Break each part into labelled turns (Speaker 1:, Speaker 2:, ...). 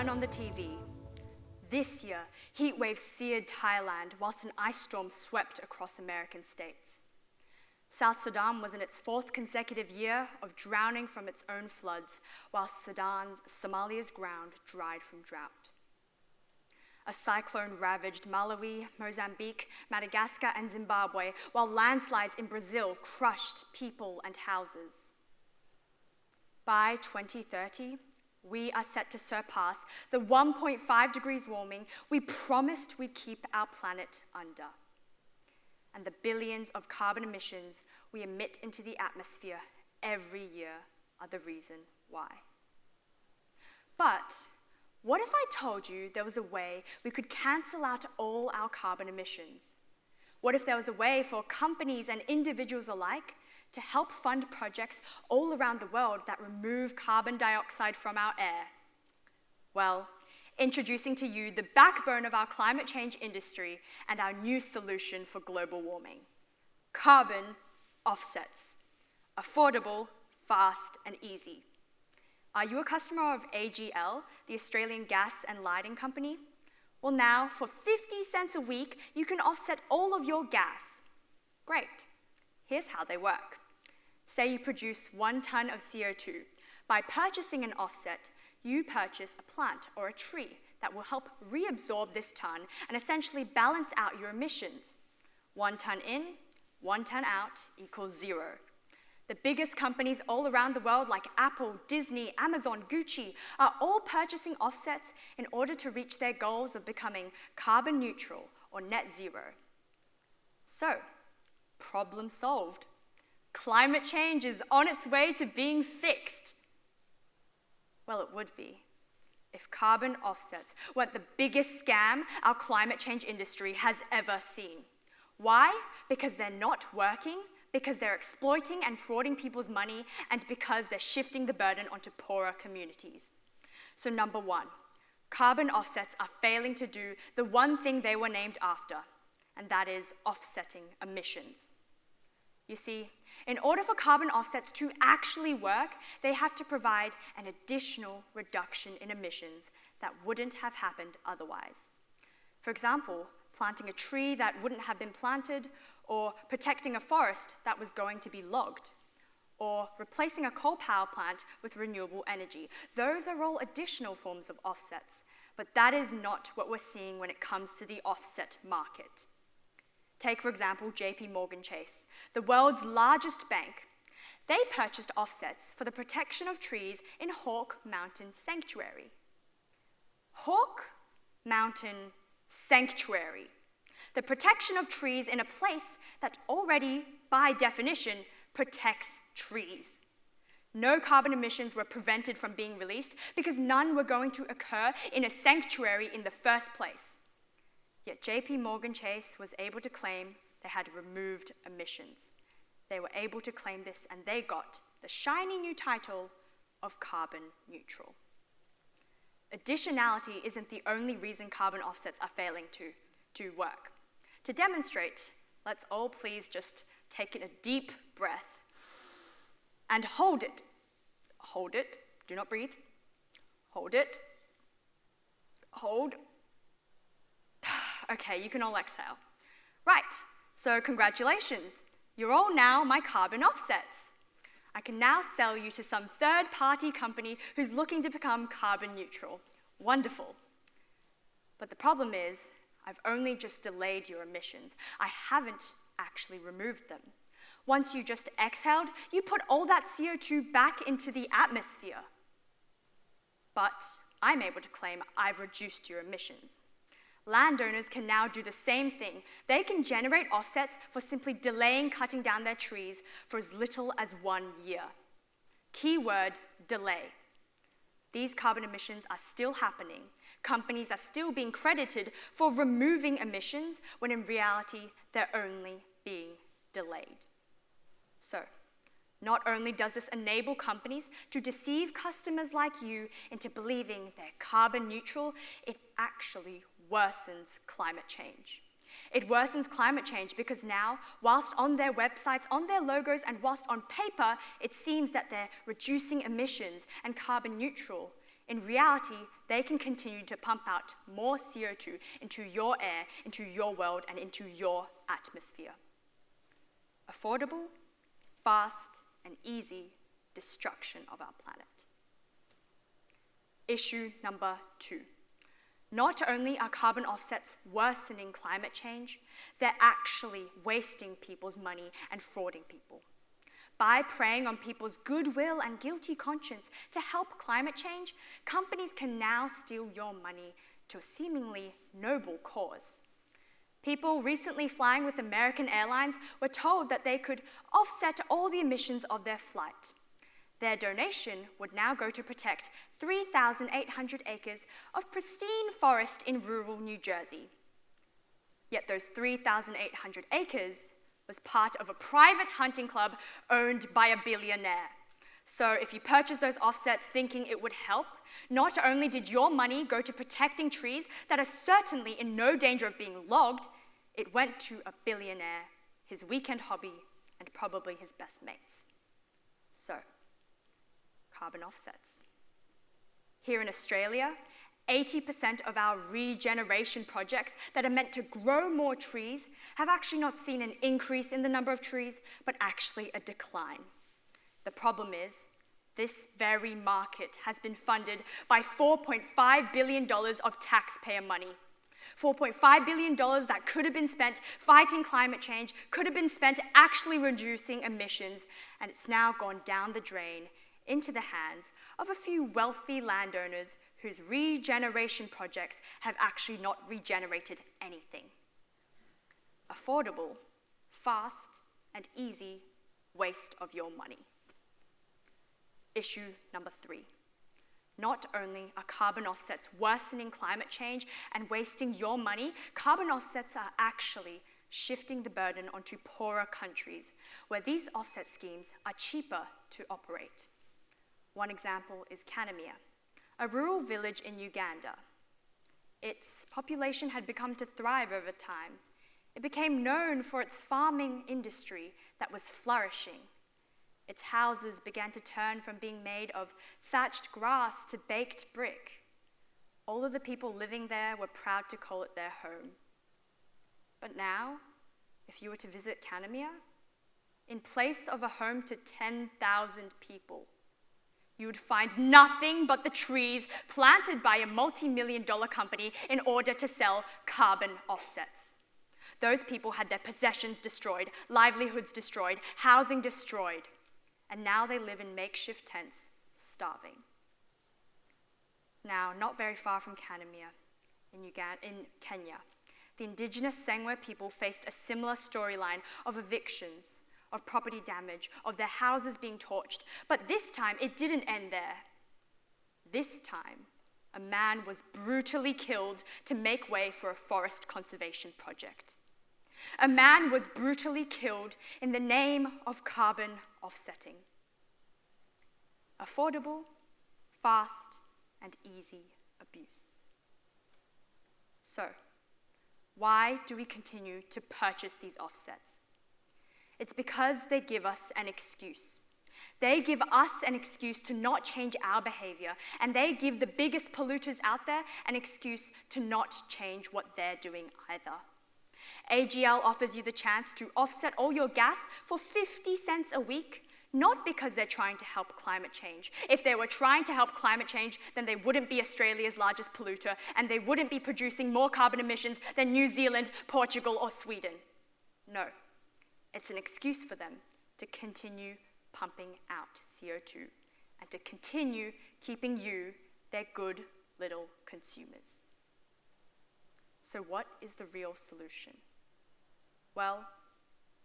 Speaker 1: turn on the TV. This year, heat waves seared Thailand whilst an ice storm swept across American states. South Sudan was in its 4th consecutive year of drowning from its own floods, while Somalia's ground dried from drought. A cyclone ravaged Malawi, Mozambique, Madagascar, and Zimbabwe, while landslides in Brazil crushed people and houses. By 2030, we are set to surpass the 1.5 degrees warming we promised we'd keep our planet under. And the billions of carbon emissions we emit into the atmosphere every year are the reason why. But what if I told you there was a way we could cancel out all our carbon emissions? What if there was a way for companies and individuals alike to help fund projects all around the world that remove carbon dioxide from our air? Well, introducing to you the backbone of our climate change industry and our new solution for global warming: carbon offsets. Affordable, fast, and easy. Are you a customer of AGL, the Australian Gas and Lighting Company? Well, now, for 50 cents a week, you can offset all of your gas. Great. Here's how they work. Say you produce 1 ton of CO2. By purchasing an offset, you purchase a plant or a tree that will help reabsorb this ton and essentially balance out your emissions. 1 ton in, 1 ton out equals 0. The biggest companies all around the world like Apple, Disney, Amazon, Gucci are all purchasing offsets in order to reach their goals of becoming carbon neutral or net zero. So, problem solved. Climate change is on its way to being fixed. Well, it would be if carbon offsets weren't the biggest scam our climate change industry has ever seen. Why? Because they're not working, because they're exploiting and frauding people's money, and because they're shifting the burden onto poorer communities. So number 1, carbon offsets are failing to do the one thing they were named after, and that is offsetting emissions. You see, in order for carbon offsets to actually work, they have to provide an additional reduction in emissions that wouldn't have happened otherwise. For example, planting a tree that wouldn't have been planted, or protecting a forest that was going to be logged, or replacing a coal power plant with renewable energy. Those are all additional forms of offsets, but that is not what we're seeing when it comes to the offset market. Take, for example, JP Chase, the world's largest bank. They purchased offsets for the protection of trees in Hawk Mountain Sanctuary. Hawk Mountain Sanctuary. The protection of trees in a place that already, by definition, protects trees. No carbon emissions were prevented from being released because none were going to occur in a sanctuary in the first place. Yet JP Chase was able to claim they had removed emissions. They were able to claim this, and they got the shiny new title of carbon neutral. Additionality isn't the only reason carbon offsets are failing to work. To demonstrate, let's all please just take in a deep breath and hold it. Hold it. Do not breathe. Hold it. Hold. Okay, you can all exhale. Right, so congratulations. You're all now my carbon offsets. I can now sell you to some third-party company who's looking to become carbon neutral. Wonderful. But the problem is, I've only just delayed your emissions. I haven't actually removed them. Once you just exhaled, you put all that CO2 back into the atmosphere. But I'm able to claim I've reduced your emissions. Landowners can now do the same thing. They can generate offsets for simply delaying cutting down their trees for as little as 1 year. Keyword, delay. These carbon emissions are still happening. Companies are still being credited for removing emissions when in reality they're only being delayed. So, not only does this enable companies to deceive customers like you into believing they're carbon neutral, it actually worsens climate change. It worsens climate change because now, whilst on their websites, on their logos, and whilst on paper, it seems that they're reducing emissions and carbon neutral, in reality, they can continue to pump out more CO2 into your air, into your world, and into your atmosphere. Affordable, fast, and easy destruction of our planet. Issue number 2. Not only are carbon offsets worsening climate change, they're actually wasting people's money and frauding people. By preying on people's goodwill and guilty conscience to help climate change, companies can now steal your money to a seemingly noble cause. People recently flying with American Airlines were told that they could offset all the emissions of their flight. Their donation would now go to protect 3,800 acres of pristine forest in rural New Jersey. Yet those 3,800 acres was part of a private hunting club owned by a billionaire. So if you purchase those offsets thinking it would help, not only did your money go to protecting trees that are certainly in no danger of being logged, it went to a billionaire, his weekend hobby, and probably his best mates. So, carbon offsets. Here in Australia, 80% of our regeneration projects that are meant to grow more trees have actually not seen an increase in the number of trees, but actually a decline. The problem is, this very market has been funded by $4.5 billion of taxpayer money. $4.5 billion that could have been spent fighting climate change, could have been spent actually reducing emissions, and it's now gone down the drain into the hands of a few wealthy landowners whose regeneration projects have actually not regenerated anything. Affordable, fast, and easy waste of your money. Issue number 3. Not only are carbon offsets worsening climate change and wasting your money, carbon offsets are actually shifting the burden onto poorer countries, where these offset schemes are cheaper to operate. One example is Kanamia, a rural village in Uganda. Its population had begun to thrive over time. It became known for its farming industry that was flourishing. Its houses began to turn from being made of thatched grass to baked brick. All of the people living there were proud to call it their home. But now, if you were to visit Kanamia, in place of a home to 10,000 people, you would find nothing but the trees planted by a multi-million-dollar company in order to sell carbon offsets. Those people had their possessions destroyed, livelihoods destroyed, housing destroyed, and now they live in makeshift tents, starving. Now, not very far from Kanamia, in Kenya, the indigenous Sengwer people faced a similar storyline of evictions, of property damage, of their houses being torched. But this time, it didn't end there. This time, a man was brutally killed to make way for a forest conservation project. A man was brutally killed in the name of carbon offsetting. Affordable, fast, and easy abuse. So, why do we continue to purchase these offsets? It's because they give us an excuse. They give us an excuse to not change our behavior, and they give the biggest polluters out there an excuse to not change what they're doing either. AGL offers you the chance to offset all your gas for 50 cents a week, not because they're trying to help climate change. If they were trying to help climate change, then they wouldn't be Australia's largest polluter, and they wouldn't be producing more carbon emissions than New Zealand, Portugal, or Sweden. No. It's an excuse for them to continue pumping out CO2 and to continue keeping you their good little consumers. So what is the real solution? Well,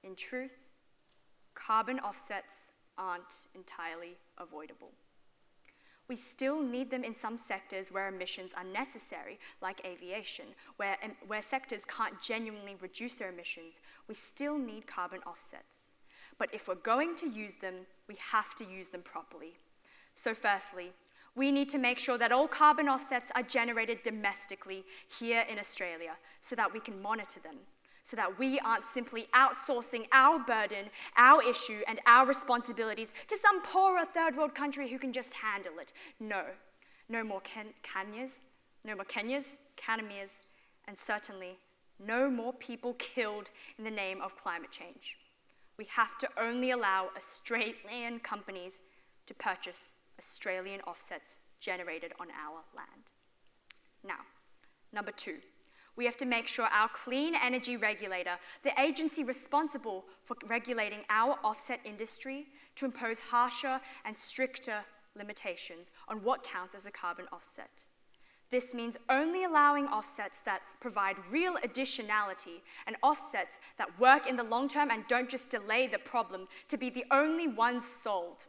Speaker 1: in truth, carbon offsets aren't entirely avoidable. We still need them in some sectors where emissions are necessary, like aviation, where sectors can't genuinely reduce their emissions. We still need carbon offsets. But if we're going to use them, we have to use them properly. So firstly, we need to make sure that all carbon offsets are generated domestically here in Australia so that we can monitor them, so that we aren't simply outsourcing our burden, our issue, and our responsibilities to some poorer third world country who can just handle it. No, no more Kenyas, Kanamias, and certainly no more people killed in the name of climate change. We have to only allow Australian companies to purchase Australian offsets generated on our land. Now, number 2, we have to make sure our clean energy regulator, the agency responsible for regulating our offset industry, to impose harsher and stricter limitations on what counts as a carbon offset. This means only allowing offsets that provide real additionality and offsets that work in the long term and don't just delay the problem to be the only ones sold.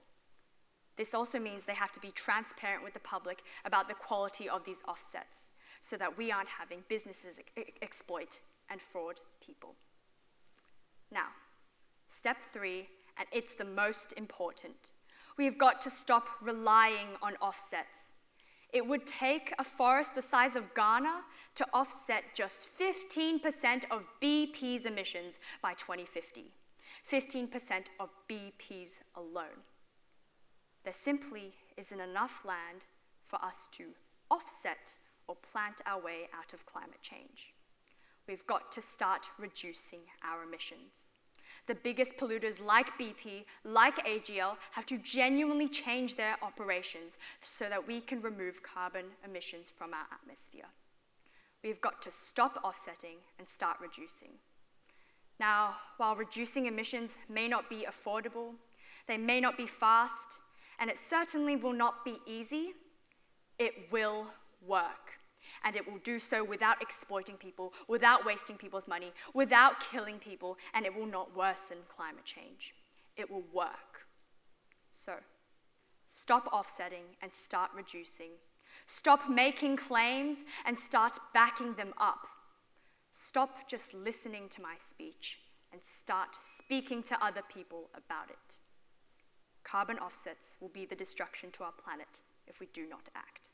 Speaker 1: This also means they have to be transparent with the public about the quality of these offsets so that we aren't having businesses exploit and fraud people. Now, step 3, and it's the most important. We've got to stop relying on offsets. It would take a forest the size of Ghana to offset just 15% of BP's emissions by 2050. 15% of BP's alone. There simply isn't enough land for us to offset or plant our way out of climate change. We've got to start reducing our emissions. The biggest polluters like BP, like AGL, have to genuinely change their operations so that we can remove carbon emissions from our atmosphere. We've got to stop offsetting and start reducing. Now, while reducing emissions may not be affordable, they may not be fast, and it certainly will not be easy, it will work. And it will do so without exploiting people, without wasting people's money, without killing people, and it will not worsen climate change. It will work. So, stop offsetting and start reducing. Stop making claims and start backing them up. Stop just listening to my speech and start speaking to other people about it. Carbon offsets will be the destruction to our planet if we do not act.